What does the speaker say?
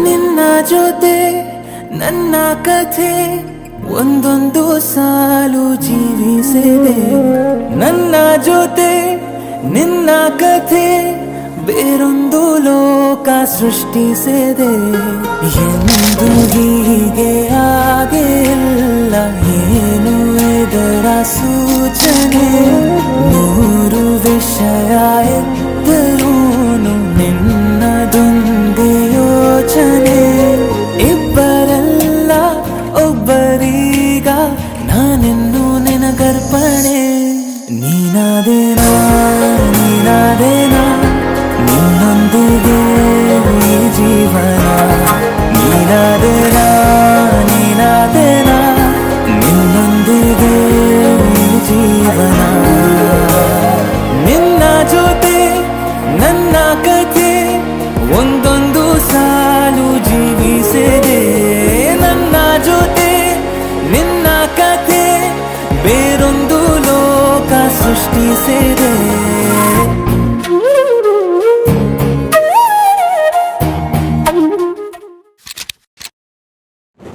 ನಿನ್ನ ಜೊತೆ ನನ್ನ ಕಥೆ ಒಂದೊಂದು ಸಾಲು ಜೀವಿಸಿದೆ. ನನ್ನ ಜೊತೆ ನಿನ್ನ ಕಥೆ ಬೇರೊಂದು ಲೋಕ ಸೃಷ್ಟಿಸಿದೆ. ಎಂದು ಹೀಗೆ ಆಗಿಲ್ಲ, ಏನು ಇದರ ಸೂಚನೆ? ನೂರು ವಿಷಯ ಇದ್ದರೂನು ನಿನ್ನದೊಂದೇ ಯೋಚನೆ. ಇಬ್ಬರಲ್ಲ ಒಬ್ಬರೀಗ ನಾನಿನ್ನು ನಿನಗರ್ಪಣೆ. ನೀನಾದೇನಾ ನೀನಾದೇನಾ ನಿನ್ನೊಂದಿಗೆ ಈ ಜೀವನ. ನೀನಾದೇನಾ ನೀನಾದೇನಾ ನಿನ್ನೊಂದಿಗೆ ಈ ಜೀವನ. ನಿನ್ನ ಜೊತೆ ನನ್ನ ಕಥೆ ಒಂದೊಂದು ಸಾಲು ಜೀವಿಸಿದೆ. ನನ್ನ ಜೊತೆ ನಿನ್ನ ಕಥೆ ಬೇರೊಂದು ಲೋಕ ಸೃಷ್ಟಿಸಿದೆ.